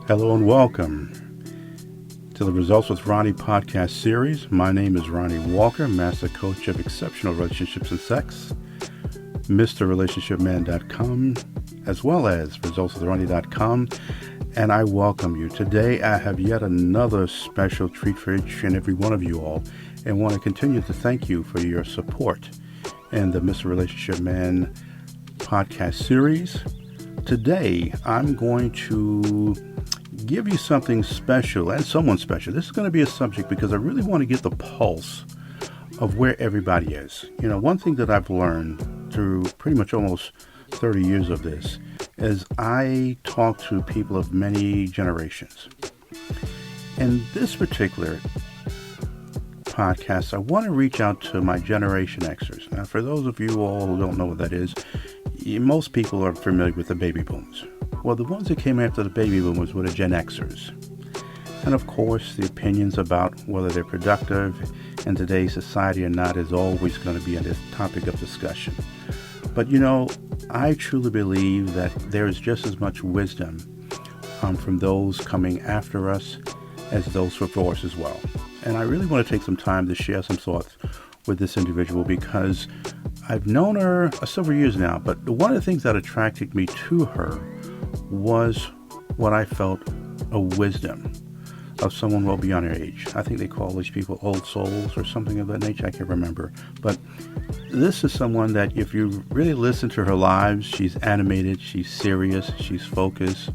Hello and welcome to the Results with Ronnie podcast series. My name is Ronnie Walker, Master Coach of Exceptional Relationships and Sex, MrRelationshipMan.com, as well as ResultsWithRonnie.com, and I welcome you. Today I have yet another special treat for each and every one of you all, and want to continue to thank you for your support in the Mr. Relationship Man podcast series. Today I'm going to give you something special and someone special. This is going to be a subject because I really want to get the pulse of where everybody is. You know, one thing that I've learned through pretty much almost 30 years of this is I talk to people of many generations. In this particular podcast, I want to reach out to my Generation Xers. Now, for those of you all who don't know what that is, most people are familiar with the baby boomers. Well, the ones that came after the baby boomers were the Gen Xers. And of course, the opinions about whether they're productive in today's society or not is always going to be a topic of discussion. But you know, I truly believe that there is just as much wisdom from those coming after us as those before us as well. And I really want to take some time to share some thoughts with this individual because I've known her several years now, but one of the things that attracted me to her was what I felt a wisdom of someone well beyond her age. I think they call these people old souls or something of that nature. I can't remember. But this is someone that if you really listen to her lives, she's animated, she's serious, she's focused,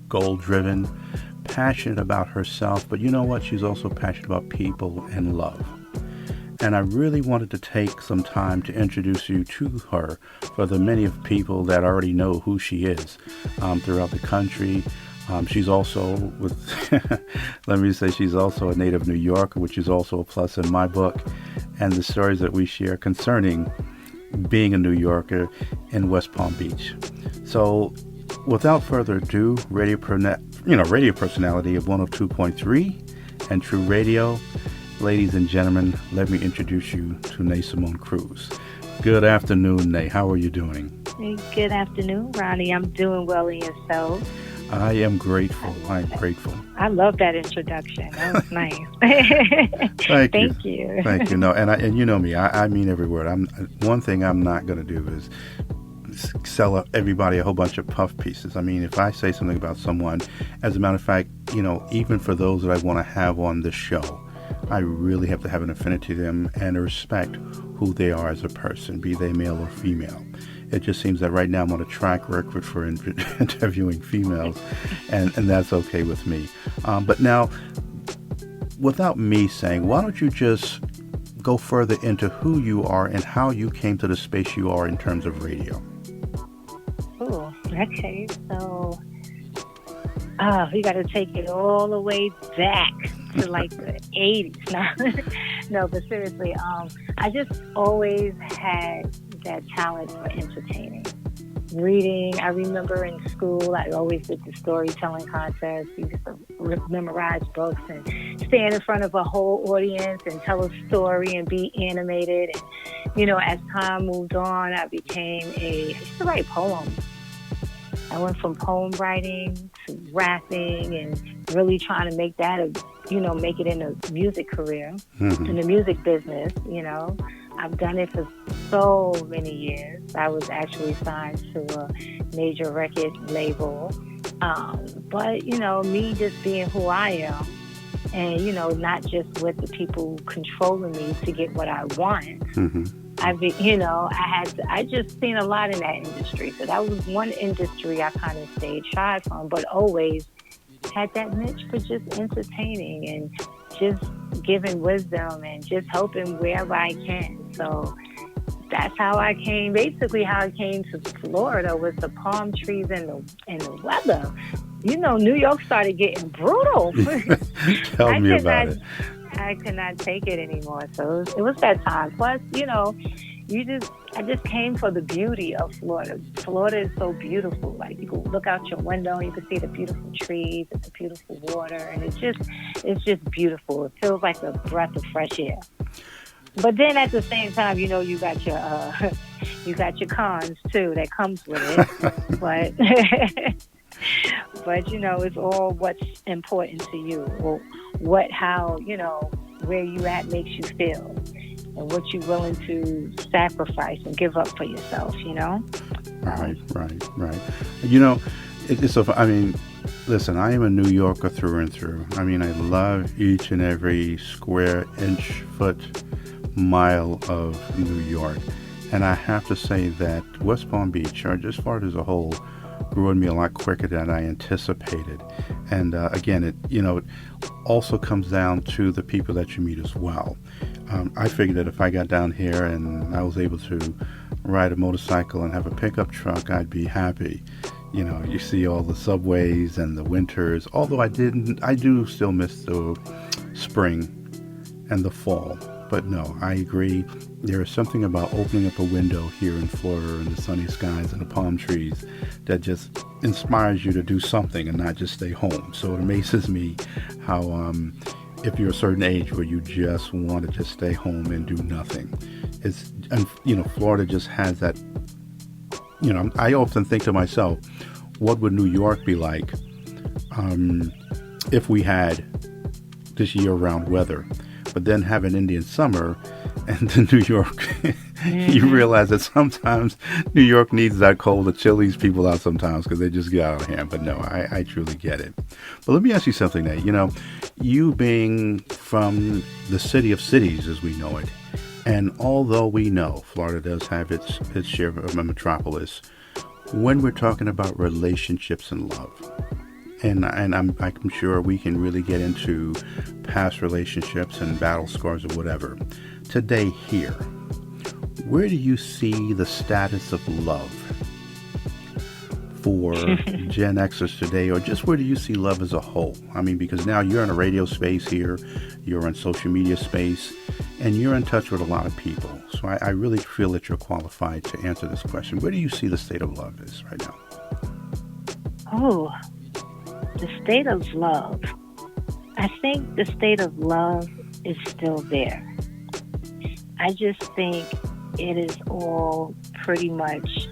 goal-driven, passionate about herself. But you know what? She's also passionate about people and love. And I really wanted to take some time to introduce you to her for the many of people that already know who she is throughout the country. She's also, let me say, she's also a native New Yorker, which is also a plus in my book. And the stories that we share concerning being a New Yorker in West Palm Beach. So without further ado, radio personality of 102.3 and Tru Radio. Ladies and gentlemen, let me introduce you to Naysimone Crews. Good afternoon, Nay. How are you doing? Good afternoon, Ronnie. I'm doing well, in yourself? I am grateful. I'm grateful. I love that introduction. That was nice. Thank you. Thank you. No, and you know me. I mean every word. One thing I'm not going to do is sell everybody a whole bunch of puff pieces. I mean, if I say something about someone, as a matter of fact, you know, even for those that I want to have on this show, I really have to have an affinity to them and respect who they are as a person, be they male or female. It just seems that right now I'm on a track record for interviewing females, and that's okay with me. But now, without me saying, why don't you just go further into who you are and how you came to the space you are in terms of radio? Oh, okay. So, we got to take it all the way back to like the 80s. No, but seriously, I just always had that talent for entertaining. Reading, I remember in school, I always did the storytelling contest. We used to memorize books and stand in front of a whole audience and tell a story and be animated. And, you know, as time moved on, I used to write poems. I went from poem writing to rapping and really trying to make that make it in a music career, in the music business, you know. I've done it for so many years. I was actually signed to a major record label. But, you know, me just being who I am and, you know, not just with the people controlling me to get what I want. I just seen a lot in that industry. So that was one industry I kind of stayed shy from, but always had that niche for just entertaining and just giving wisdom and just helping wherever I can. So that's how I came. Basically, how I came to Florida was the palm trees and the weather. You know, New York started getting brutal. Tell me about it. I could not take it anymore. So it was that time. Plus, you know, I just came for the beauty of Florida. Florida is so beautiful. Like, you can look out your window and you can see the beautiful trees and the beautiful water, and it's just beautiful. It feels like a breath of fresh air. But then at the same time, you know, you got your cons too that comes with it. but it's all what's important to you, or how where you at makes you feel, and what you're willing to sacrifice and give up for yourself. Right. It's so. I mean, listen, I am a New Yorker through and through. I mean, I love each and every square inch, foot, mile of New York. And I have to say that West Palm Beach, or just Florida as a whole, grew on me a lot quicker than I anticipated. And again, it also comes down to the people that you meet as well. I figured that if I got down here and I was able to ride a motorcycle and have a pickup truck, I'd be happy. You see all the subways and the winters, although I do still miss the spring and the fall. But no, I agree. There is something about opening up a window here in Florida and the sunny skies and the palm trees that just inspires you to do something and not just stay home. So it amazes me how if you're a certain age where you just want to just stay home and do nothing, Florida just has that. I often think to myself, what would New York be like if we had this year-round weather? But then have an Indian summer, and then New York, you realize that sometimes New York needs that cold to chill these people out sometimes, because they just get out of hand. But no, I truly get it. But let me ask you something, Nate. You being from the city of cities as we know it, and although we know Florida does have its share of a metropolis, when we're talking about relationships and love, and I'm sure we can really get into past relationships and battle scars or whatever. Today here, where do you see the status of love for Gen Xers today, or just where do you see love as a whole? I mean, because now you're in a radio space here, you're in social media space, and you're in touch with a lot of people. So I really feel that you're qualified to answer this question. Where do you see the state of love is right now? Oh, the state of love. I think the state of love is still there. I just think it is all pretty much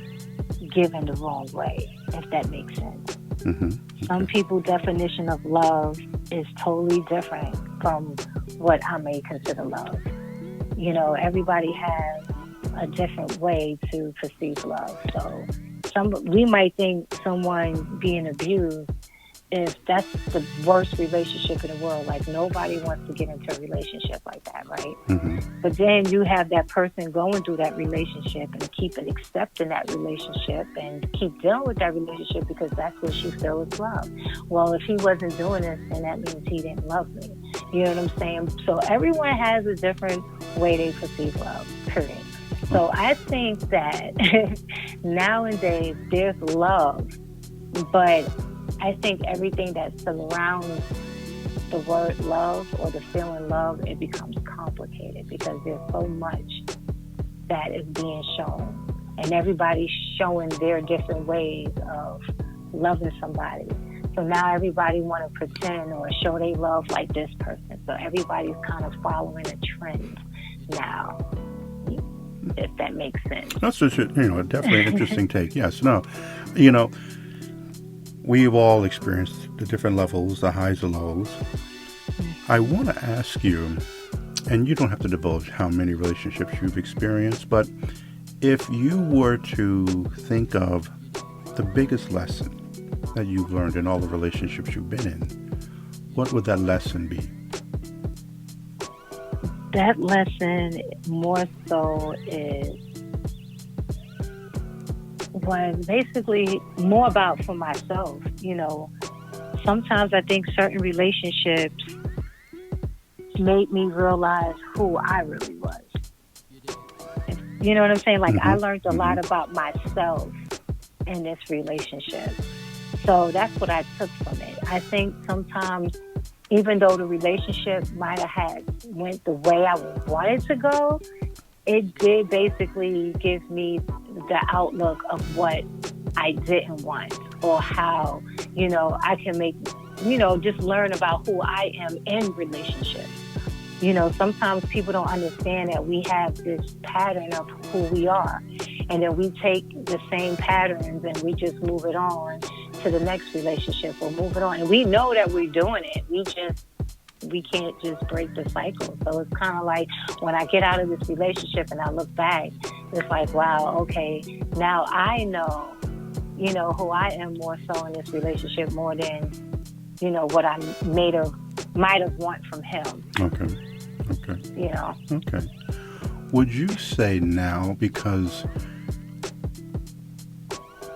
given the wrong way, if that makes sense. Mm-hmm. Okay. Some people's definition of love is totally different from what I may consider love. Everybody has a different way to perceive love. So we might think someone being abused, if that's the worst relationship in the world, like nobody wants to get into a relationship like that, right? Mm-hmm. But then you have that person going through that relationship and keep accepting that relationship and keep dealing with that relationship because that's what she feels love. Well, if he wasn't doing this, then that means he didn't love me. You know what I'm saying? So everyone has a different way they perceive love, period. So I think that nowadays there's love, but I think everything that surrounds the word love or the feeling love, it becomes complicated because there's so much that is being shown. And everybody's showing their different ways of loving somebody. So now everybody want to pretend or show they love like this person. So everybody's kind of following a trend now, if that makes sense. That's just, definitely an interesting take. Yes, no, we've all experienced the different levels, the highs and lows. I want to ask you, and you don't have to divulge how many relationships you've experienced, but if you were to think of the biggest lesson that you've learned in all the relationships you've been in, what would that lesson be? That lesson more so was basically more about for myself. Sometimes I think certain relationships made me realize who I really was. You know what I'm saying? Like, I learned a lot about myself in this relationship. So that's what I took from it. I think sometimes, even though the relationship might have went the way I wanted to go, it did basically give me the outlook of what I didn't want, or how, I can make, just learn about who I am in relationships. Sometimes people don't understand that we have this pattern of who we are, and then we take the same patterns and we just move it on to the next relationship or moving on. And we know that we're doing it. We can't just break the cycle. So it's kind of like when I get out of this relationship and I look back, it's like, wow, okay, now I know, who I am more so in this relationship more than, what I might have want from him. Okay. Okay. Would you say now, because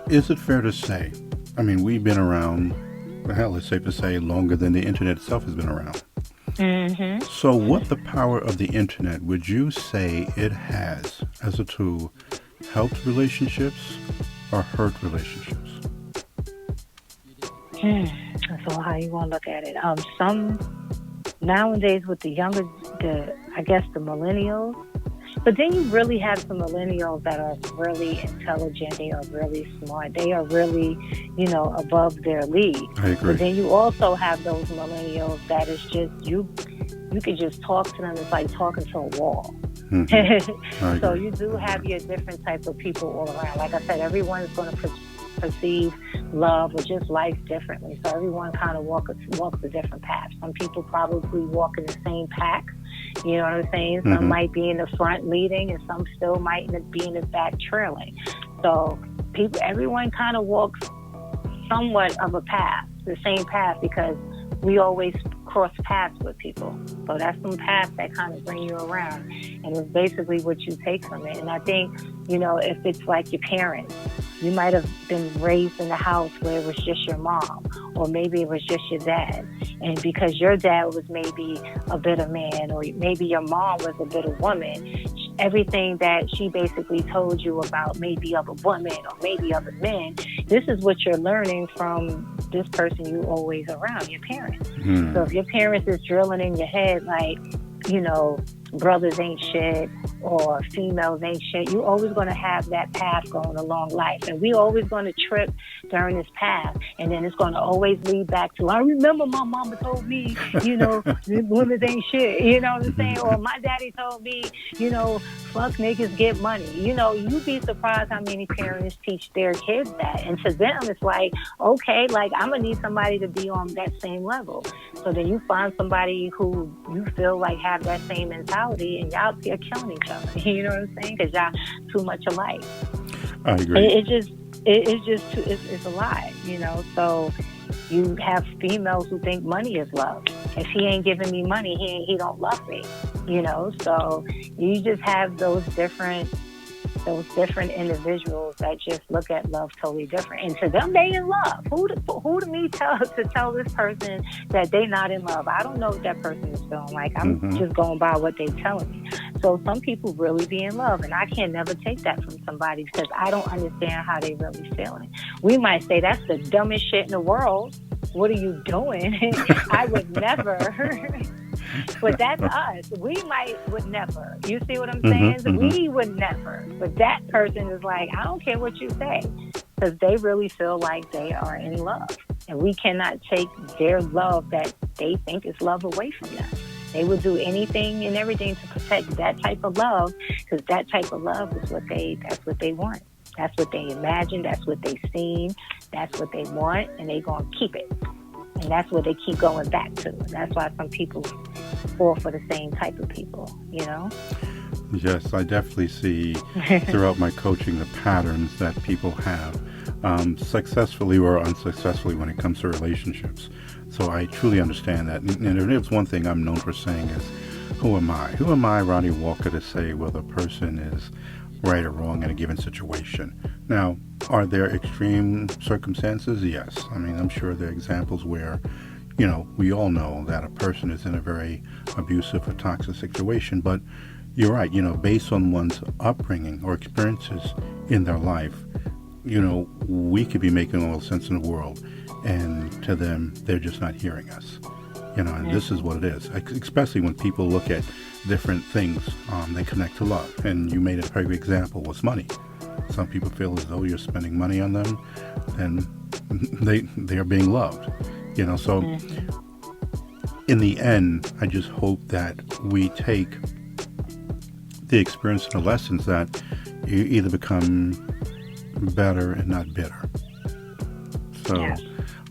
is it fair to say, I mean, we've been around, hell, it's safe to say, longer than the internet itself has been around. Mm-hmm. So what the power of the internet would you say it has as a tool helped relationships or hurt relationships? So how you want to look at it? Some nowadays with the millennials, but then you really have some millennials that are really intelligent. They are really smart. They are really, above their league. I agree. But then you also have those millennials that is just, you could just talk to them. It's like talking to a wall. Mm-hmm. So you do have your different types of people all around. Like I said, everyone's going to perceive love or just life differently. So everyone kind of walks a different path. Some people probably walk in the same pack. You know what I'm saying? Some Mm-hmm. might be in the front leading, and some still might be in the back trailing. So everyone kind of walks somewhat of a path, the same path, because we always cross paths with people. So that's some paths that kind of bring you around. And it's basically what you take from it. And I think, if it's like your parents, you might have been raised in a house where it was just your mom, or maybe it was just your dad. And because your dad was maybe a bitter man, or maybe your mom was a bitter woman, everything that she basically told you about maybe other women or maybe other men, this is what you're learning from this person you always around, your parents. So if your parents is drilling in your head like, brothers ain't shit or females ain't shit, you're always going to have that path going along life. And we always going to trip during this path. And then it's going to always lead back to, I remember my mama told me, women ain't shit. You know what I'm saying? Or my daddy told me, fuck niggas, get money. You'd be surprised how many parents teach their kids that. And to them, it's like, okay, like I'm going to need somebody to be on that same level. So then you find somebody who you feel like have that same mentality, and y'all are killing each other. You know what I'm saying? Because y'all too much alike. I agree. It's a lie, So you have females who think money is love. If he ain't giving me money, he don't love me. So you just have those different individuals that just look at love totally different. And to them, they in love. Who to me to tell this person that they not in love? I don't know what that person is feeling like. I'm just going by what they telling me. So some people really be in love, and I can never take that from somebody because I don't understand how they really feeling. We might say that's the dumbest shit in the world. What are you doing? I would never. But that's us. We would never. You see what I'm saying? We would never. But that person is like, I don't care what you say. Because they really feel like they are in love. And we cannot take their love that they think is love away from them. They would do anything and everything to protect that type of love. Because that type of love is that's what they want. That's what they imagine. That's what they seen. That's what they want. And they going to keep it. And that's what they keep going back to. And that's why some people fall for the same type of people, Yes, I definitely see throughout my coaching the patterns that people have, successfully or unsuccessfully when it comes to relationships. So I truly understand that. And there's one thing I'm known for saying is, who am I? Who am I, Ronnie Walker, to say whether a person is right or wrong in a given situation? Now, are there extreme circumstances? Yes. I mean, I'm sure there are examples where, we all know that a person is in a very abusive or toxic situation, but you're right, based on one's upbringing or experiences in their life, we could be making all the sense in the world, and to them, they're just not hearing us. And this is what it is, especially when people look at different things, they connect to love. And you made a perfect example was money. Some people feel as though you're spending money on them, and they are being loved. So in the end, I just hope that we take the experience and the lessons that you either become better and not bitter. So Yeah.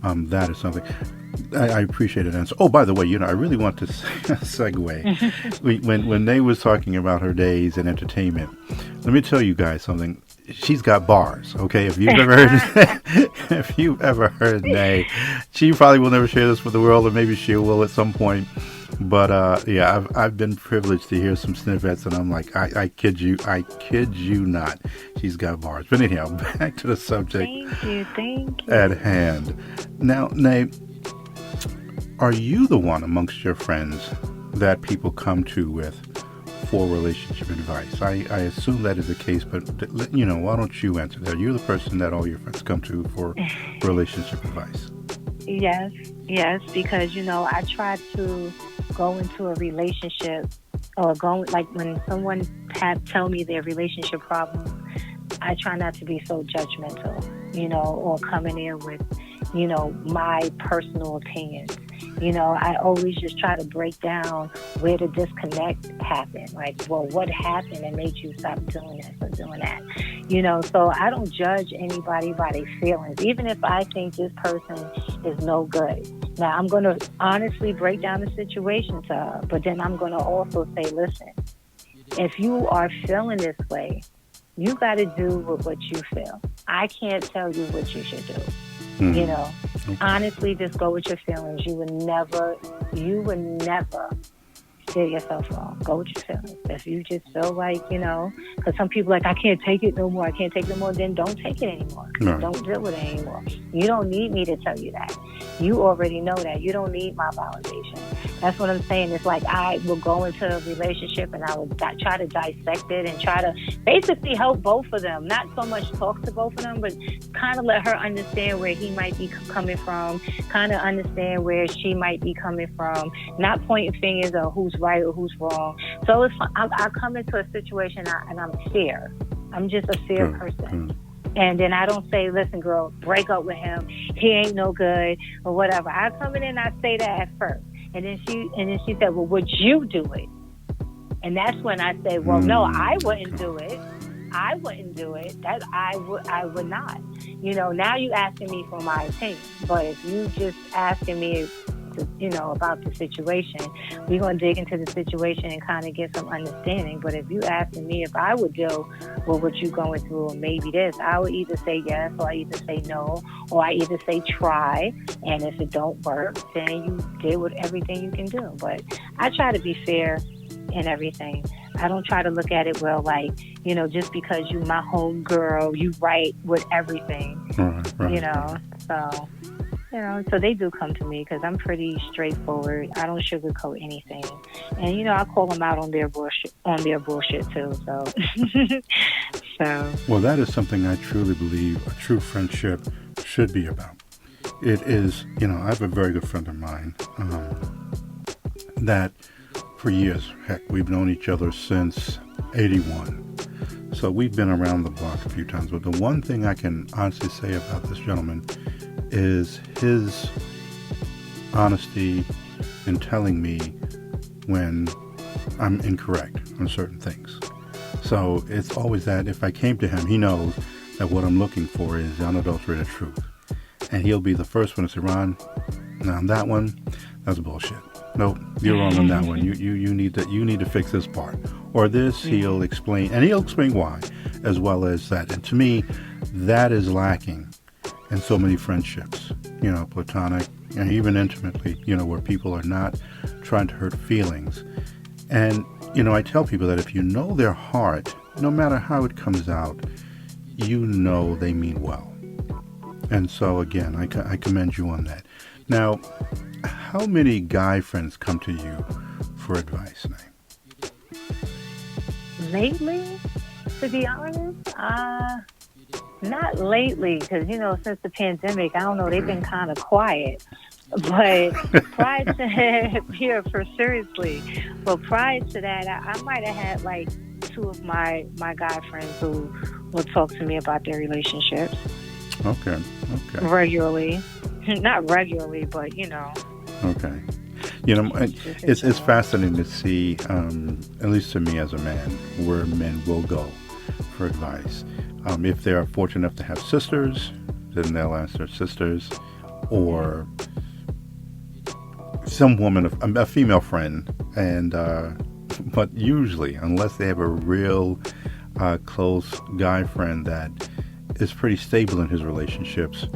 that is something. I appreciate an answer. Oh, by the way, I really want to segue. When Nay was talking about her days in entertainment, let me tell you guys something. She's got bars, okay? If you've ever heard, if you've ever heard Nay, she probably will never share this with the world, or maybe she will at some point. But yeah, I've been privileged to hear some snippets, and I'm like, I kid you not. She's got bars. But anyhow, back to the subject. Thank you. At hand. Now, Nay, are you the one amongst your friends that people come to with for relationship advice? I assume that is the case, but why don't you answer that? You're the person that all your friends come to for relationship advice. Yes, because I try to go into a relationship, or like when someone tell me their relationship problems, I try not to be so judgmental, or coming in with, my personal opinions. I always just try to break down where the disconnect happened. Like, well, what happened that made you stop doing this or doing that? So I don't judge anybody by their feelings, even if I think this person is no good. Now, I'm going to honestly break down the situation to her, but then I'm going to also say, listen, if you are feeling this way, you got to do with what you feel. I can't tell you what you should do. Okay. Honestly, just go with your feelings. You would never steer yourself wrong. Go with your feelings. If you just feel like, because some people like, I can't take it no more, then don't take it anymore. Right. Don't deal with it anymore. You don't need me to tell you that. You already know that. You don't need my validation. That's what I'm saying. It's like I will go into a relationship and I will try to dissect it and try to basically help both of them. Not so much talk to both of them, but kind of let her understand where he might be coming from, kind of understand where she might be coming from, not pointing fingers or who's right or who's wrong. So it's I come into a situation and I'm fair. I'm just a fair person. And then I don't say, listen, girl, break up with him. He ain't no good or whatever. I come in and I say that at first. And then she said, well, would you do it? And that's when I say, well, no, I wouldn't do it. I wouldn't do it. That I would not. Now you asking me for my opinion. But if you just asking me about the situation, we're going to dig into the situation and kind of get some understanding. But if you asking me if I would deal with what you're going through or maybe this, I would either say yes or I either say no, or I either say try, and if it don't work, then you deal with everything you can do. But I try to be fair in everything. I don't try to look at it just because you my home girl, you right with everything. Right. So they do come to me because I'm pretty straightforward. I don't sugarcoat anything, and I call them out on their bullshit too. So, well, that is something I truly believe a true friendship should be about. It is, I have a very good friend of mine that for years, heck, we've known each other since '81. So we've been around the block a few times. But the one thing I can honestly say about this gentleman is his honesty in telling me when I'm incorrect on certain things. So it's always that if I came to him, he knows that what I'm looking for is the unadulterated truth. And he'll be the first one to say, Ron, now on that one, that's bullshit. Nope, you're wrong on that one. You need to fix this part. Or this, he'll explain, and he'll explain why, as well as that. And to me, that is lacking in so many friendships, platonic and even intimately, where people are not trying to hurt feelings. And, I tell people that if you know their heart, no matter how it comes out, they mean well. And so, again, I commend you on that. Now, how many guy friends come to you for advice, Nay? Lately, to be honest, not lately, because, since the pandemic, I don't know, they've been kind of quiet. But prior to seriously, but prior to that, I might have had like two of my guy friends who will talk to me about their relationships. Okay. Regularly. Not regularly, but, Okay. It's fascinating to see, at least to me as a man, where men will go for advice. If they are fortunate enough to have sisters, then they'll ask their sisters or some woman, a female friend, and but usually, unless they have a real close guy friend that is pretty stable in his relationships,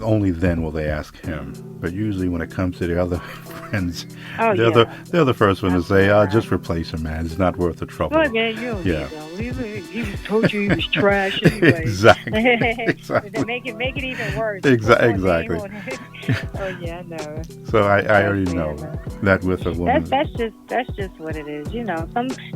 only then will they ask him. But usually when it comes to the other friends, they're the first one to say, just replace him, man. It's not worth the trouble. Well, man, you don't need him. He told you he was trash anyway. Exactly. To make it even worse. Exactly. Oh, yeah, I know. So I already know that with a woman. That's just what it is. You know,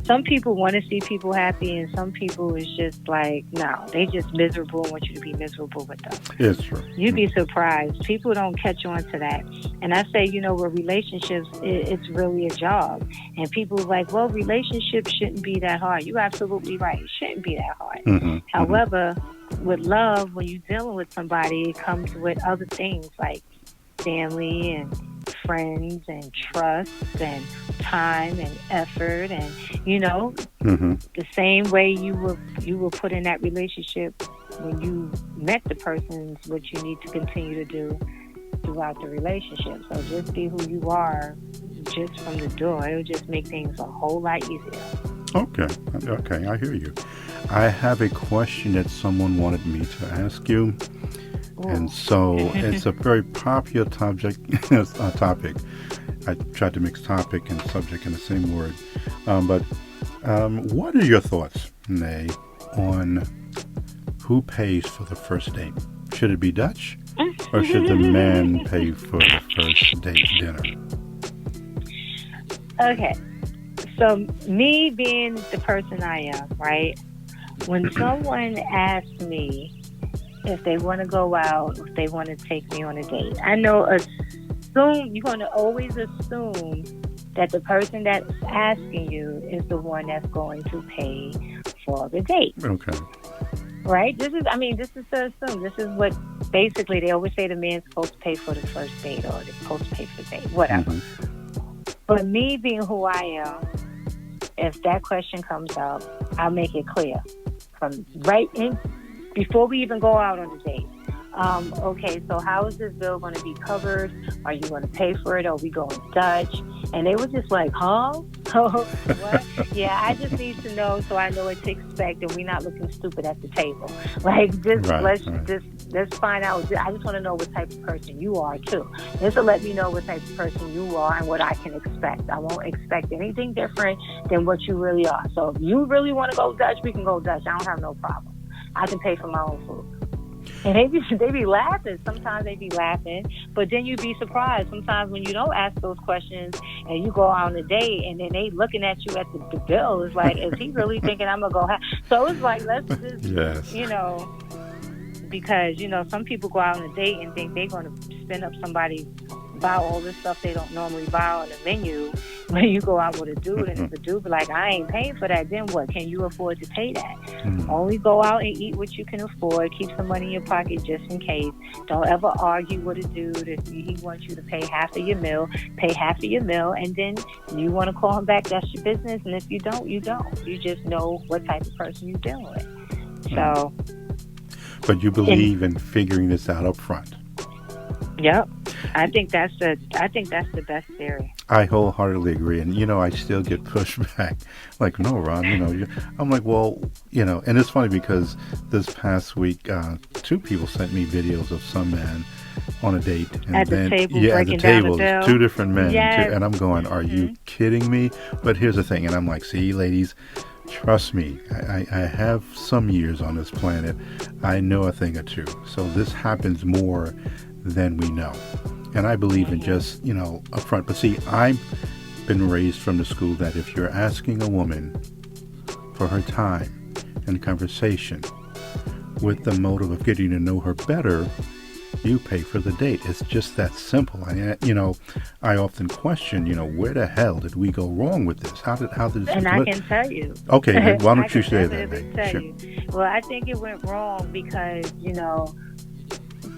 some people want to see people happy, and some people is just like, no, they just miserable and want you to be miserable with them. It's true. You'd be surprised. People don't catch on to that. And I say, you know, with relationships, it's really a job. And people are like, well, relationships shouldn't be that hard. You're absolutely right. It shouldn't be that hard. Mm-hmm. However, with love, when you're dealing with somebody, it comes with other things like family and friends and trust and time and effort, and you know, the same way you were put in that relationship when you met the person is what you need to continue to do throughout the relationship. So just be who you are just from the door. It'll just make things a whole lot easier. Okay, I hear you. I have a question that someone wanted me to ask you. And so it's a very popular topic. I tried to mix topic and subject in the same word. But what are your thoughts, Nay, on who pays for the first date? Should it be Dutch? Or should the man pay for the first date dinner? Okay. So me being the person I am, right? When someone asks me if they want to go out, if they want to take me on a date, I know you're going to always assume that the person that's asking you is the one that's going to pay for the date. Okay. Right? This is to assume. This is what basically they always say the man's supposed to pay for the first date or they're supposed to pay for the date, whatever. But me being who I am, if that question comes up, I'll make it clear from right in before we even go out on the date. Okay, so how is this bill going to be covered? Are you going to pay for it? Are we going Dutch? And they were just like, huh? What? Yeah, I just need to know so I know what to expect and we're not looking stupid at the table. Like, let's find out. I just want to know what type of person you are, too. Just to let me know what type of person you are and what I can expect. I won't expect anything different than what you really are. So if you really want to go Dutch, we can go Dutch. I don't have no problem. I can pay for my own food. And they be laughing. Sometimes they be laughing. But then you'd be surprised. Sometimes when you don't ask those questions and you go on a date and then they looking at you at the bill, it's like, is he really thinking I'm going to go So it's like, let's just, you know, because, you know, some people go out on a date and think they're going to spend up somebody, buy all this stuff they don't normally buy on the menu. When you go out with a dude and if the dude be like, I ain't paying for that, then what? Can you afford to pay that? Only go out and eat what you can afford. Keep some money in your pocket just in case. Don't ever argue with a dude if he wants you to pay half of your meal. Pay half of your meal, and then you want to call him back, that's your business. And if you don't, you don't. You just know what type of person you're dealing with. So, but you believe in figuring this out up front. Yep. I think that's the best theory. I wholeheartedly agree. And, you know, I still get pushback. Like, no, Ron, you know, I'm like, well, you know, and it's funny because this past week, 2 people sent me videos of some man on a date. And at then, the table, at the table, 2 different men. Yes. And I'm going, are you kidding me? But here's the thing. And I'm like, see, ladies, trust me, I have some years on this planet. I know a thing or two. So this happens more than we know. And I believe in just, you know, upfront. But see, I've been raised from the school that if you're asking a woman for her time and conversation with the motive of getting to know her better, you pay for the date. It's just that simple. I often question, you know, where the hell did we go wrong with this? How did And I can tell you. Okay, why don't you say that? Sure. Well, I think it went wrong because, you know,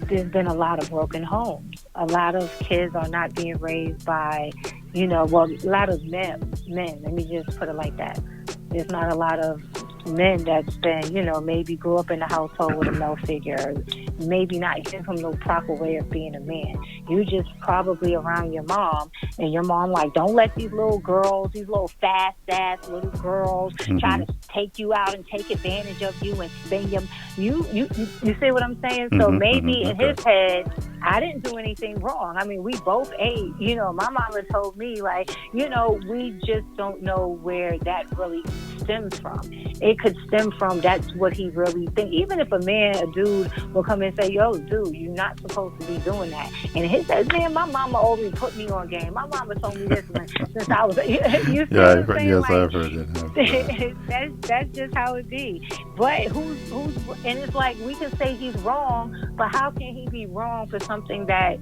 there's been a lot of broken homes. A lot of kids are not being raised by, you know, well, a lot of men, let me just put it like that. There's not a lot of men that's been, maybe grew up in a household with a male figure, maybe not give him no proper way of being a man. You just probably around your mom, and your mom like, don't let these little girls, these little fast-ass little girls try to take you out and take advantage of you and spend you see what I'm saying? So maybe in his head, I didn't do anything wrong. I mean, we both ate. My mama told me, like, we just don't know where that really stems from. It could stem from that's what he really thinks. Even if a dude will come and say, yo, dude, you're not supposed to be doing that. And he says, man, my mama always put me on game. My mama told me this since I was, you see what I'm saying? Yes, like, I've heard it. that's just how it be. But and it's like, we can say he's wrong, but how can he be wrong for something that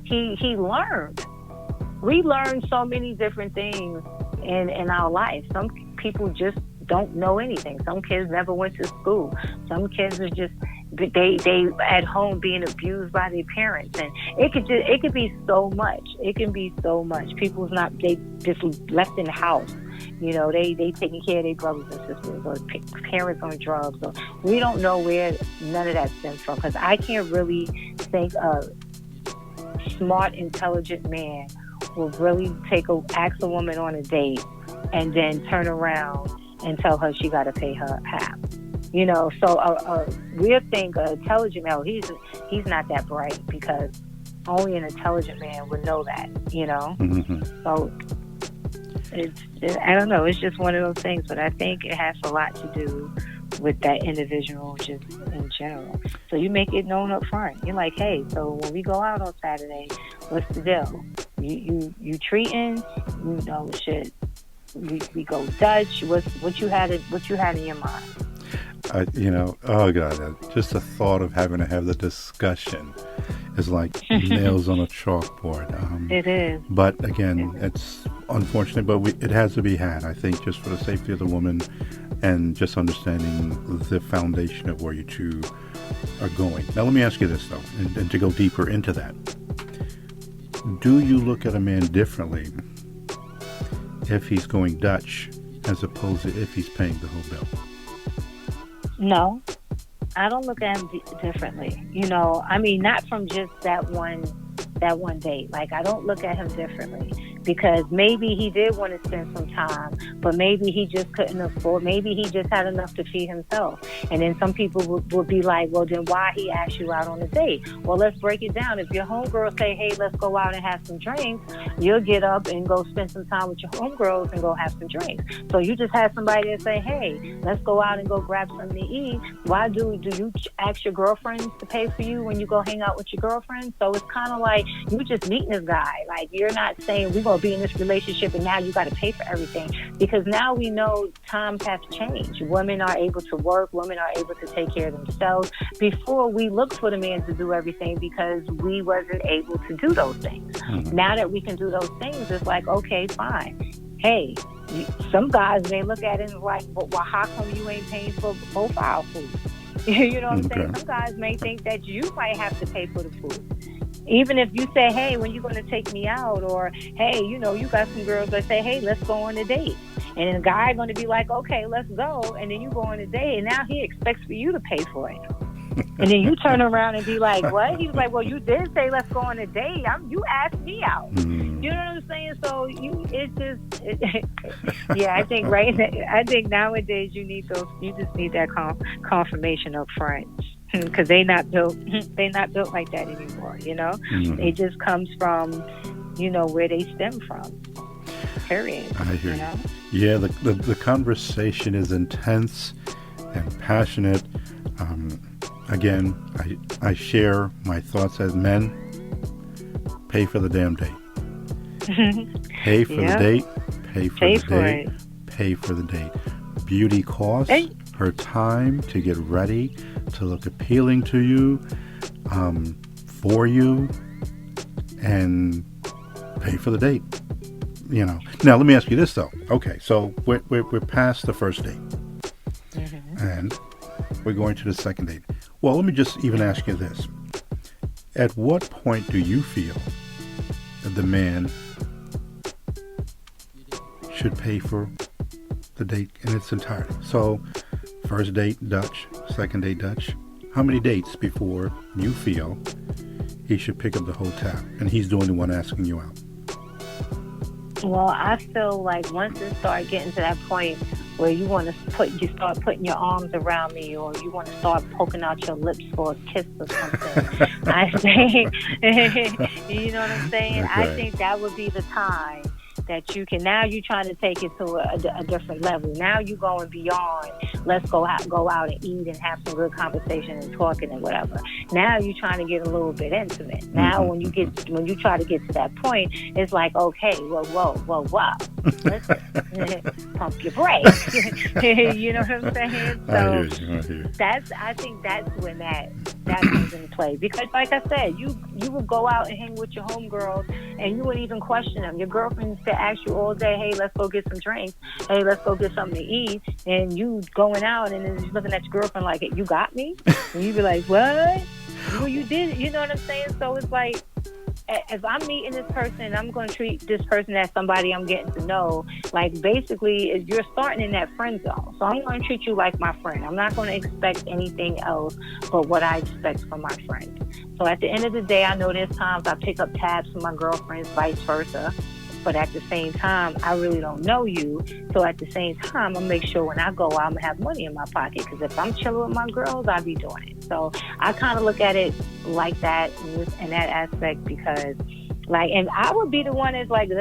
he learned? We learn so many different things in our life. Some people just don't know anything. Some kids never went to school. Some kids are just they at home being abused by their parents, and it could be so much. It can be so much. They just left in the house. They taking care of their brothers and sisters, or parents on drugs. Or we don't know where none of that stems from, because I can't really think a smart, intelligent man will really ask a woman on a date and then turn around and tell her she got to pay her half. So we'll think an intelligent man, he's not that bright, because only an intelligent man would know that, So I don't know, it's just one of those things, but I think it has a lot to do with that individual just in general. So you make it known up front. You're like, hey, so when we go out on Saturday, what's the deal? You treating? Shit. We go Dutch. What you had in your mind? Oh God, just the thought of having to have the discussion is like nails on a chalkboard. It is. But again, it's unfortunate, but it has to be had, I think, just for the safety of the woman and just understanding the foundation of where you two are going. Now, let me ask you this, though, and to go deeper into that. Do you look at a man differently if he's going Dutch as opposed to if he's paying the whole bill? No, I don't look at him differently. I mean, not from just that one date. Like, I don't look at him differently, because maybe he did want to spend some time, but maybe he just couldn't afford. Maybe he just had enough to feed himself. And then some people would be like, well, then why he asked you out on a date? Well, let's break it down. If your homegirls say, hey, let's go out and have some drinks, you'll get up and go spend some time with your homegirls and go have some drinks. So you just had somebody that say, hey, let's go out and go grab something to eat. Why do you ask your girlfriends to pay for you when you go hang out with your girlfriends? So it's kind of like you just meeting this guy. Like, you're not saying we're going to be in this relationship and now you got to pay for everything, because now we know times have changed. Women are able to work. Women are able to take care of themselves. Before, we looked for the man to do everything because we wasn't able to do those things. Mm-hmm. Now that we can do those things, it's like, okay, fine. Hey, some guys may look at it and like, well, how come you ain't paying for both our food? You know what I'm saying? Some guys may think that you might have to pay for the food. Even if you say, hey, when you going to take me out? Or, hey, you got some girls that say, hey, let's go on a date. And then the guy going to be like, okay, let's go. And then you go on a date, and now he expects for you to pay for it. And then you turn around and be like, what? He was like, well, you did say let's go on a date. You asked me out. Mm. You know what I'm saying? So yeah, I think nowadays you just need that confirmation up front. Because they're not built like that anymore, Mm-hmm. It just comes from, where they stem from. Period. I hear you. Yeah, the conversation is intense and passionate. Again, I share my thoughts as men. Pay for the damn date. Pay for the date. Pay for the date. Pay for the date. Beauty costs her time to get ready, to look appealing to you, for you, and pay for the date. Now let me ask you this though. Okay, so we're past the first date, mm-hmm. and we're going to the second date. Well, let me just even ask you this: at what point do you feel that the man should pay for the date in its entirety? So First date, Dutch. Second date, Dutch. How many dates before you feel he should pick up the whole tab and he's doing the one asking you out? Well, I feel like once it starts getting to that point where you start putting your arms around me, or you want to start poking out your lips for a kiss or something, I think, you know what I'm saying? Okay. I think that would be the time that you can, now you're trying to take it to a different level. Now you're going beyond, let's go out and eat and have some good conversation and talking and whatever. Now you're trying to get a little bit intimate. Now when you try to get to that point, it's like, okay, whoa. Listen, pump your brakes. You know what I'm saying? So I hear you. I think that's when that comes into play. Because like I said, you would go out and hang with your homegirls and you wouldn't even question them. Your girlfriend said, ask you all day, hey, let's go get some drinks, hey, let's go get something to eat, and you going out and then you're looking at your girlfriend like, you got me? And you be like, what? Well, you did, you know what I'm saying? So it's like, if I'm meeting this person, I'm going to treat this person as somebody I'm getting to know. Like, basically, you're starting in that friend zone. So I'm going to treat you like my friend. I'm not going to expect anything else but what I expect from my friend. So at the end of the day, I know there's times I pick up tabs from my girlfriends, vice versa. But at the same time, I really don't know you. So at the same time, I'll make sure when I go out, I'm going to have money in my pocket. Because if I'm chilling with my girls, I'll be doing it. So I kind of look at it like that in that aspect because, like, and I would be the one that's like,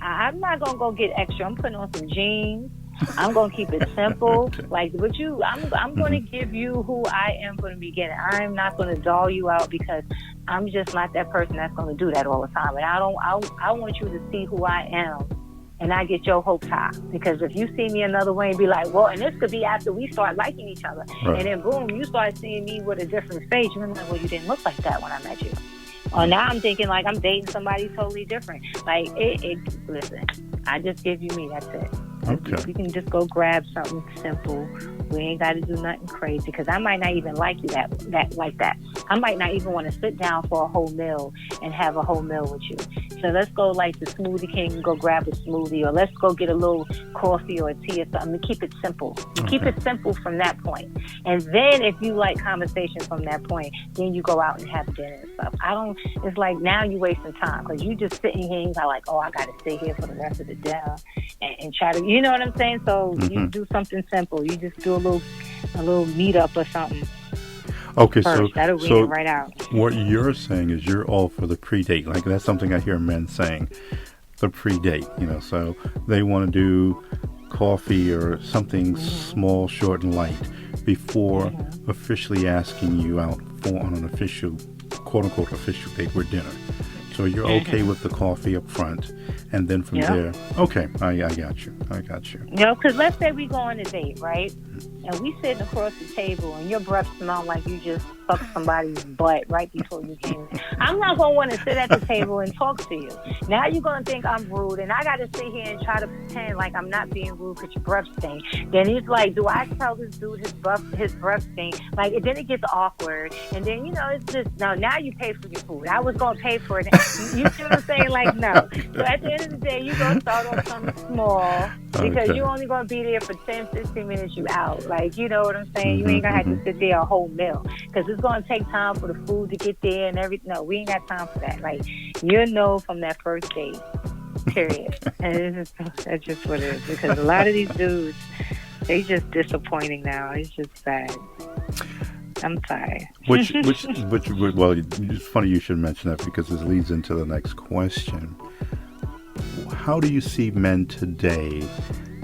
I'm not going to go get extra. I'm putting on some jeans. I'm going to keep it simple. Like, with you, I'm going to give you who I am from the beginning. I'm not going to doll you out because I'm just not that person that's going to do that all the time. And I want you to see who I am and not get your hopes high. Because if you see me another way and be like, well, and this could be after we start liking each other. Right. And then boom, you start seeing me with a different face. You're like, well, you didn't look like that when I met you. Or now I'm thinking like I'm dating somebody totally different. Like, listen, I just give you me, that's it. Okay. We can just go grab something simple. We ain't got to do nothing crazy because I might not even like you that like that. I might not even want to sit down for a whole meal and have a whole meal with you. So let's go like the Smoothie King and go grab a smoothie, or let's go get a little coffee or a tea or something. Keep it simple. Okay. Keep it simple from that point. And then if you like conversation from that point, then you go out and have dinner and stuff. It's like now you wasting time because you just sitting here and you're like, oh, I got to stay here for the rest of the dinner and try to, you know what I'm saying? So you do something simple. You just do a little meetup or something. Okay, first. That'll weed it right out. What you're saying is you're all for the pre-date. Like, that's something I hear men saying, the pre-date, so they want to do coffee or something small, short, and light before officially asking you out on an official, quote-unquote, official date with dinner. So you're okay with the coffee up front, and then from there, okay, I got you. Because let's say we go on a date, right? And we sitting across the table, and your breath smell like you just fucked somebody's butt right before you came in. I'm not going to want to sit at the table and talk to you. Now you're going to think I'm rude, and I got to sit here and try to pretend like I'm not being rude because your breath stink. Then he's like, do I tell this dude his breath stink? Like, and then it gets awkward. And then, it's just, now you pay for your food. I was going to pay for it. You see what I'm saying? Like, no. So at the end of the day, you're going to start off something small because you're only going to be there for 10, 15 minutes, you out. Like, you know what I'm saying? You ain't going to have to sit there a whole meal because it's going to take time for the food to get there and everything. No, we ain't got time for that. Like, you'll know from that first date, period. And that's just what it is because a lot of these dudes, they just disappointing now. It's just sad. I'm sorry. Which, well, it's funny you should mention that because this leads into the next question. How do you see men today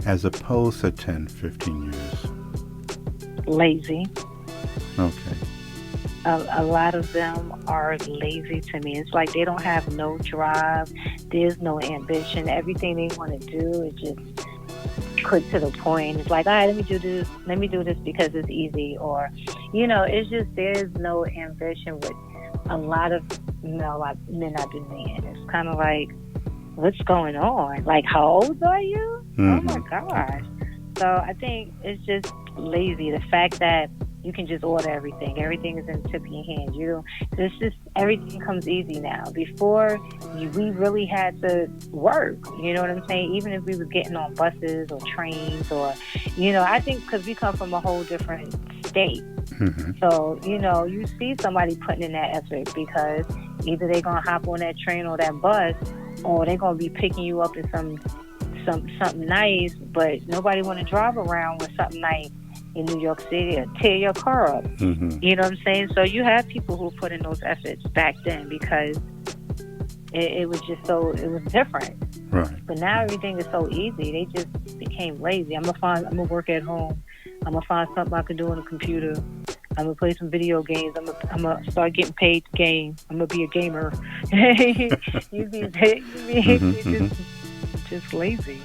as opposed to 10, 15 years? Lazy. Okay. A lot of them are lazy to me. It's like they don't have no drive. There's no ambition. Everything they want to do is just quick to the point. It's like, all right, let me do this because it's easy. Or, it's just there's no ambition with a lot of men I've been meeting. It's kind of like, what's going on? Like, how old are you? Oh, my gosh. So I think it's just lazy. The fact that You can just order everything. Everything is in the tip of your hands. It's just everything comes easy now. Before, we really had to work. You know what I'm saying? Even if we was getting on buses or trains or, I think because we come from a whole different state. Mm-hmm. So, you see somebody putting in that effort because either they're going to hop on that train or that bus, or they're going to be picking you up in something nice, but nobody want to drive around with something nice in New York City or tear your car up. Mm-hmm. You know what I'm saying? So you have people who put in those efforts back then because it was just it was different. Right. But now everything is so easy. They just became lazy. I'm gonna work at home. I'm gonna find something I can do on the computer. I'm gonna play some video games. I'm gonna start getting paid to game. I'm gonna be a gamer. you be just lazy.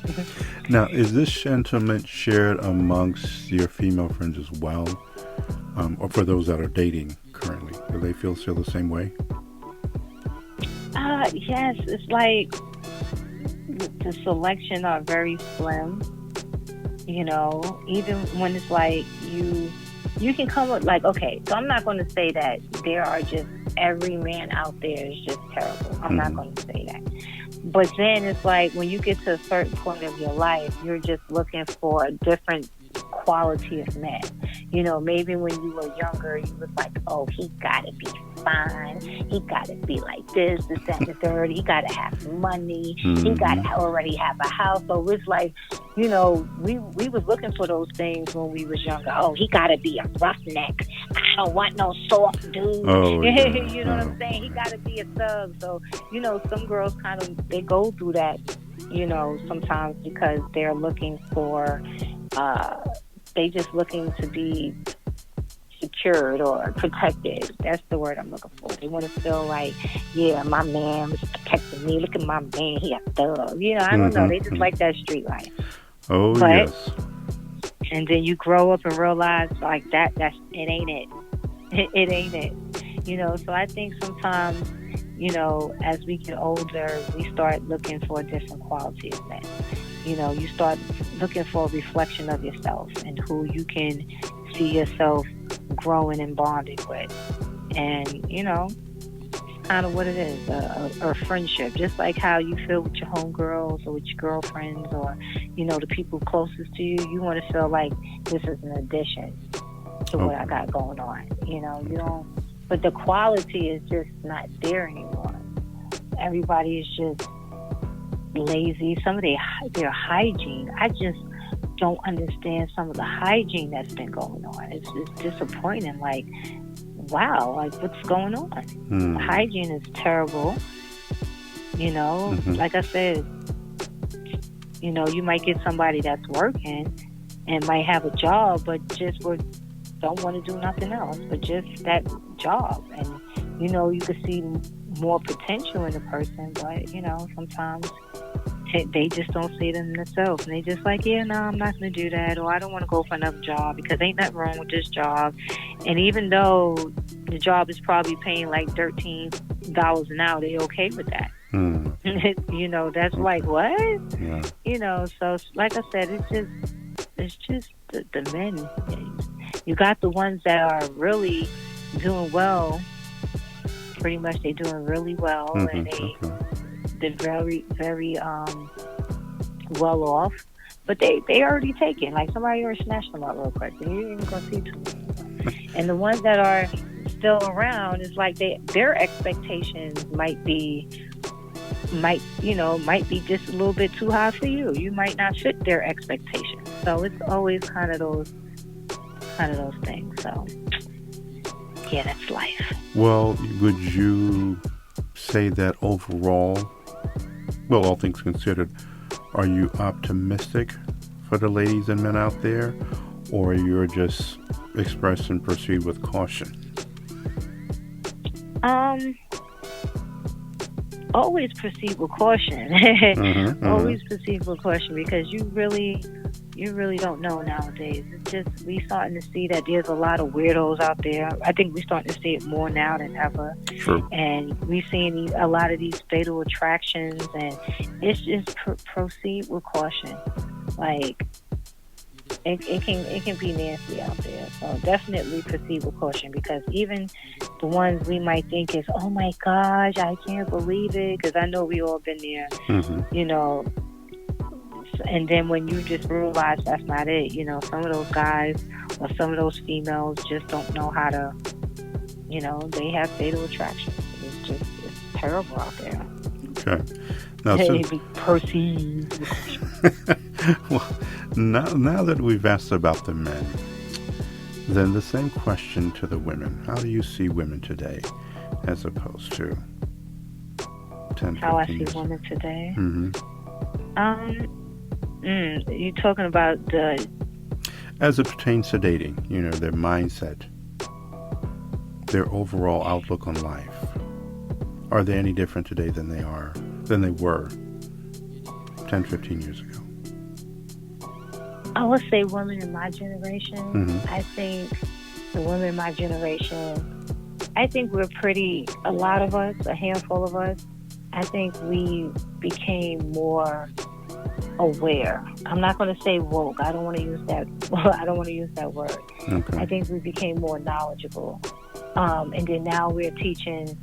Now, is this sentiment shared amongst your female friends as well, or for those that are dating currently? Do they feel still the same way? Yes, it's like the selection are very slim. Even when it's like you can come up like, okay, so I'm not going to say that there are just every man out there is just terrible. I'm not going to say that. But then it's like when you get to a certain point of your life, you're just looking for a different quality of men. Maybe when you were younger, you was like, oh, he gotta be fine. He gotta be like this, that, and the third. He gotta have money. He gotta already have a house. So it's like, we was looking for those things when we was younger. Oh, he gotta be a roughneck. I don't want no soft dude. Oh, yeah. You know what I'm saying? He gotta be a thug. So, some girls they go through that, sometimes because they're looking for, they just looking to be secured or protected. That's the word I'm looking for. They want to feel like, yeah, my man is protecting me. Look at my man, he a thug. I don't know. They just like that street life. Oh, yes. And then you grow up and realize like it ain't it. It ain't it. So I think sometimes, as we get older, we start looking for a different quality of men. You start looking for a reflection of yourself and who you can see yourself growing and bonding with. And, it's kind of what it is, a friendship. Just like how you feel with your homegirls or with your girlfriends or, the people closest to you. You want to feel like this is an addition to what I got going on. You don't, but the quality is just not there anymore. Everybody is just lazy. Some of their hygiene, I just don't understand some of the hygiene that's been going on. It's disappointing. Like, wow, like what's going on? The hygiene is terrible. Like I said, you might get somebody that's working and might have a job, but just don't want to do nothing else but just that job. And you could see more potential in a person, but sometimes they just don't see it in themselves, and they just like, yeah, no, I'm not going to do that, or I don't want to go for another job because ain't nothing wrong with this job. And even though the job is probably paying like $13 an hour, they okay with that. That's like, what? Yeah. So like I said, it's just the men. You got the ones that are really doing well. Pretty much they're doing really well, and they're very, very well off. But they already taken. Like somebody already snatched them up real quick. And you ain't gonna see them. And the ones that are still around, is like their expectations might be just a little bit too high for you. You might not fit their expectations. So it's always kind of those things. So yeah, that's life. Well, would you say that overall, well, all things considered, are you optimistic for the ladies and men out there, or you're just express and proceed with caution? Always proceed with caution. Always proceed with caution, because you really don't know nowadays. It's just, we starting to see that there's a lot of weirdos out there. I think we're starting to see it more now than ever. True. And we've seen a lot of these fatal attractions, and it's just proceed with caution. Like, it can be nasty out there. So definitely proceed with caution, because even the ones we might think is, oh my gosh, I can't believe it, because I know we all been there, you know. And then when you just realize that's not it, you know, some of those guys or some of those females just don't know how to, you know, they have fatal attraction. It's terrible out there. Okay. Now, proceed. Well, now that we've asked about the men, then the same question to the women. How do you see women today as opposed to 10, 15 How I see years? women today? Mm-hmm. You talking about the... As it pertains to dating, you know, their mindset, their overall outlook on life. Are they any different today than they were 10, 15 years ago? I would say women in my generation. I think the women in my generation, I think we're a lot of us, a handful of us, I think we became more aware. I'm not going to say woke. I don't want to use that word. Okay. I think we became more knowledgeable. And then now we're teaching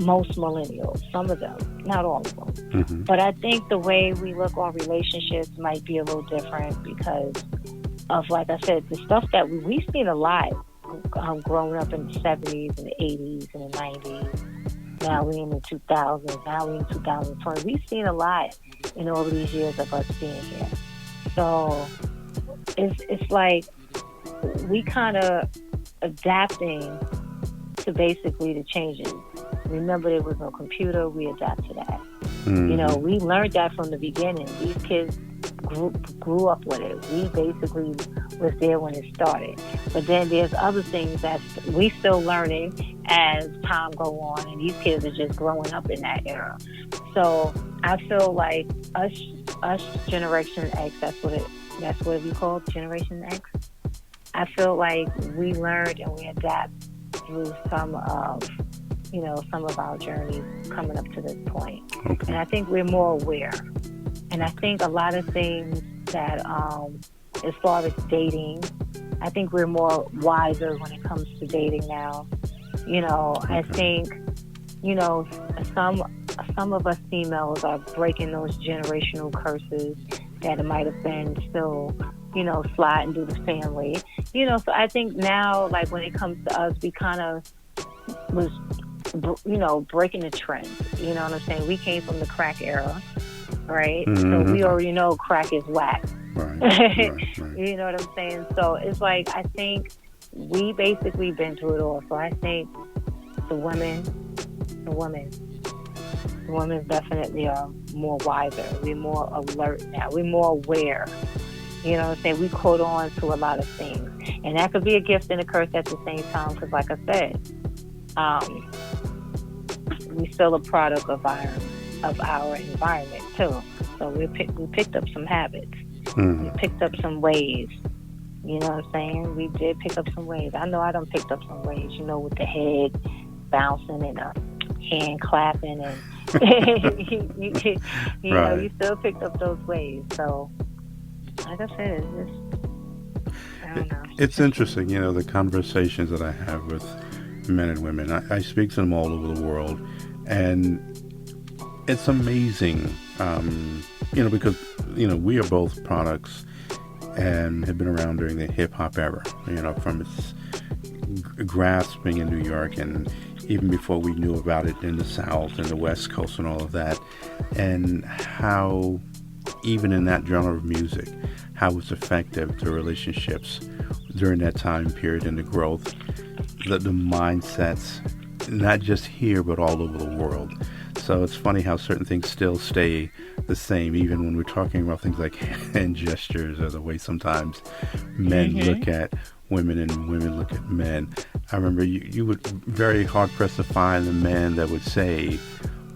most millennials, some of them, not all of them. But I think the way we look on relationships might be a little different because of, like I said, the stuff that we've seen a lot growing up in the 70s and the 80s and the 90s. Now we're in the 2000s. Now we're in 2020. We've seen a lot in all these years of us being here. So it's like we kind of adapting to basically the changes. Remember, there was no computer. We adapt to that. You know, we learned that from the beginning. These kids grew up with it. We basically was there when it started. But then there's other things that we still learning as time go on, and these kids are just growing up in that era. So I feel like us Generation X, that's what we call Generation X. I feel like we learned and we adapt through some of our journeys coming up to this point. Okay. And I think we're more aware. And I think a lot of things that, as far as dating, I think we're more wiser when it comes to dating now. You know, okay. I think, you know, some of us females are breaking those generational curses that it might have been still, you know, sliding through the family. You know, so I think now, like, when it comes to us, we kind of was, you know, breaking the trend. You know what I'm saying? We came from the crack era, right? So we already know crack is whack. Right. You know what I'm saying? So it's like, I think we basically been through it all. So I think the women definitely are more wiser. We're more alert now. We're more aware. You know what I'm saying? We caught on to a lot of things. And that could be a gift and a curse at the same time, because like I said, we still a product of our environment too. So we picked up some habits. We picked up some ways. You know what I'm saying? We did pick up some ways. I know I done picked up some ways, you know, with the head bouncing and hand clapping and you know, you still picked up those ways. So like I said, I don't know. It's interesting, you know, the conversations that I have with men and women. I speak to them all over the world, and it's amazing, you know, because, you know, we are both products and have been around during the hip-hop era, you know, from its grasping in New York and even before we knew about it in the South and the West Coast and all of that, and how even in that genre of music, how it's effective to relationships during that time period and the growth, the mindsets, not just here but all over the world. So it's funny how certain things still stay the same, even when we're talking about things like hand gestures or the way sometimes men look at women and women look at men. I remember you would very hard pressed to find a man that would say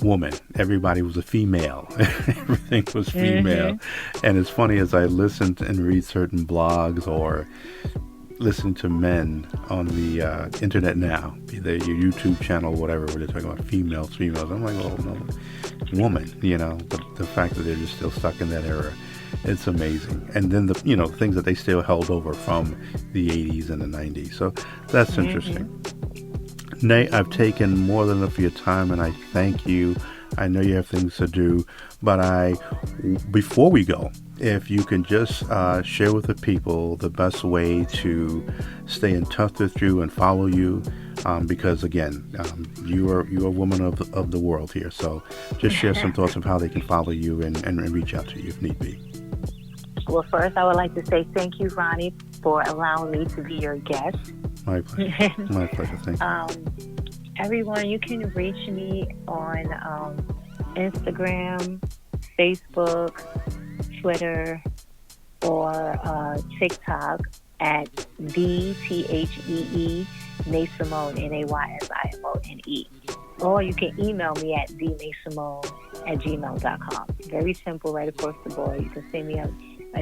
woman. Everybody was a female. Everything was female. And it's funny, as I listened and read certain blogs or listen to men on the internet now, be they your YouTube channel, whatever, where they're talking about females. I'm like, oh no, woman, you know. But the fact that they're just still stuck in that era, It's amazing. And then the things that they still held over from the 80s and the 90s. So that's interesting. Nay, I've taken more than enough of your time, and I thank you. I know you have things to do, but before we go, if you can just share with the people the best way to stay in touch with you and follow you, because again, you're a woman of the world here. So just share some thoughts of how they can follow you and reach out to you if need be. Well, first, I would like to say thank you, Ronnie, for allowing me to be your guest. My pleasure. My pleasure. Thank you. Everyone, you can reach me on Instagram, Facebook, Twitter, or TikTok at DTHEE Naysimone, Naysimone. Or you can email me at dnaysimone@gmail.com. Very simple, right across the board. You can send me a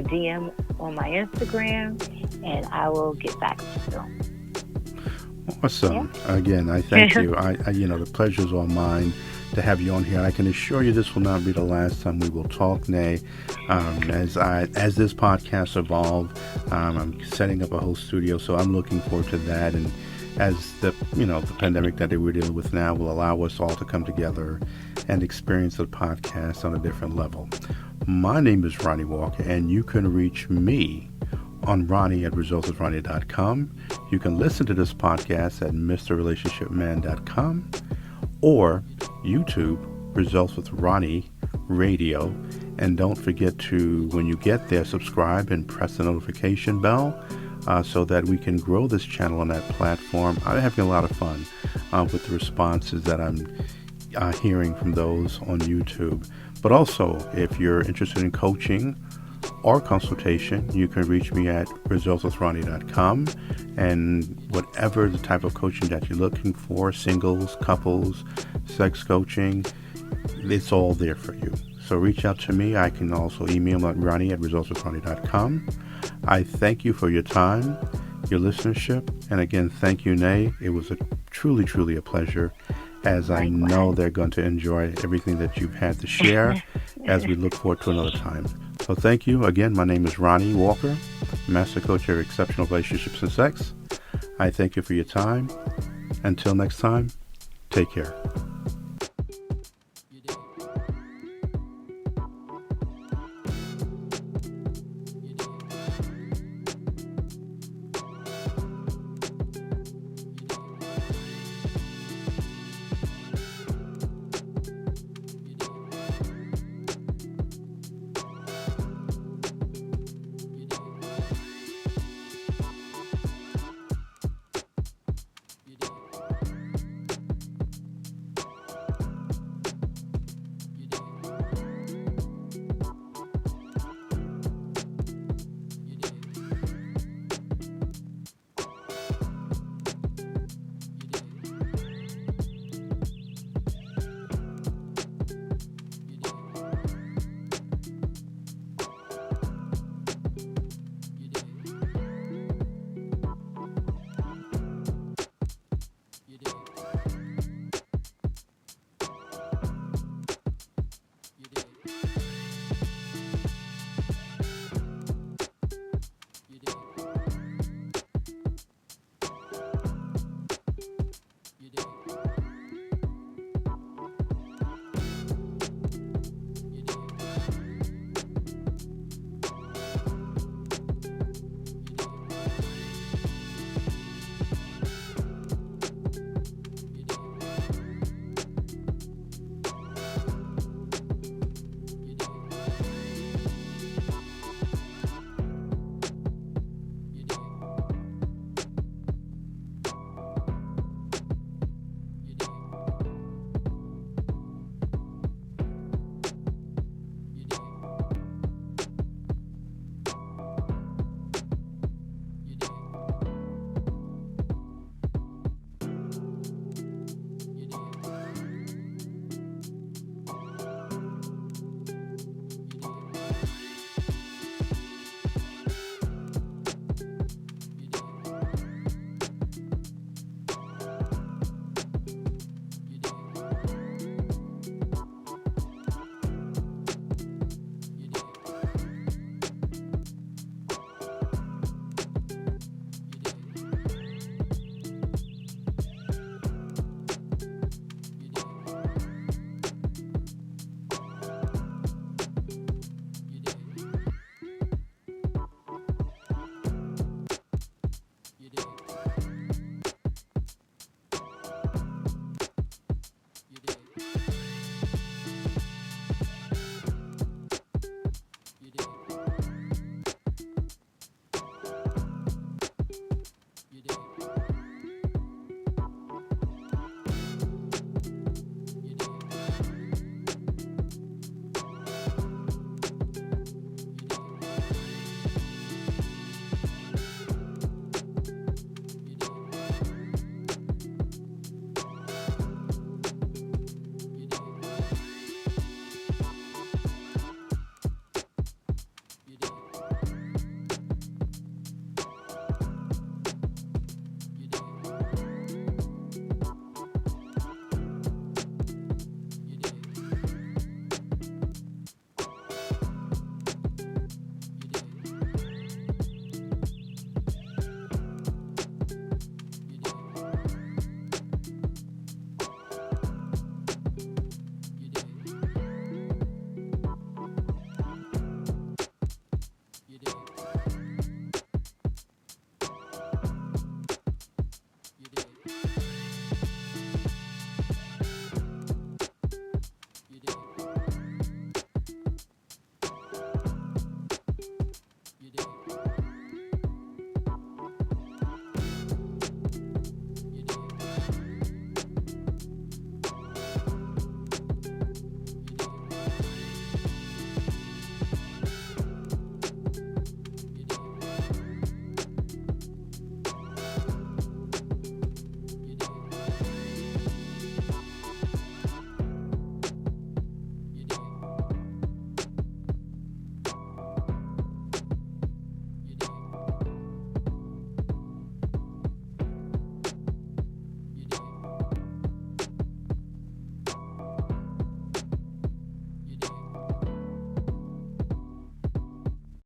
DM on my Instagram, and I will get back to you. Awesome. Yeah. Again, I thank you. The pleasure is all mine to have you on here. I can assure you this will not be the last time we will talk, Nay. As this podcast evolves, I'm setting up a whole studio, so I'm looking forward to that. And as the pandemic that we're dealing with now will allow us all to come together and experience the podcast on a different level. My name is Ronnie Walker, and you can reach me on Ronnie@resultswithronnie.com. You can listen to this podcast at MrRelationshipMan.com or YouTube, Results with Ronnie Radio. And don't forget to, when you get there, subscribe and press the notification bell so that we can grow this channel on that platform. I'm having a lot of fun with the responses that I'm hearing from those on YouTube. But also, if you're interested in coaching or consultation, you can reach me at resultswithronnie.com, and whatever the type of coaching that you're looking for, singles, couples, sex coaching, it's all there for you. So reach out to me. I can also email at Ronnie@resultswithronnie.com. I thank you for your time, your listenership, and again, thank you, Nay. It was truly, truly a pleasure, as I know they're going to enjoy everything that you've had to share as we look forward to another time. So thank you. Again, my name is Ronnie Walker, Master Coach of Exceptional Relationships and Sex. I thank you for your time. Until next time, take care.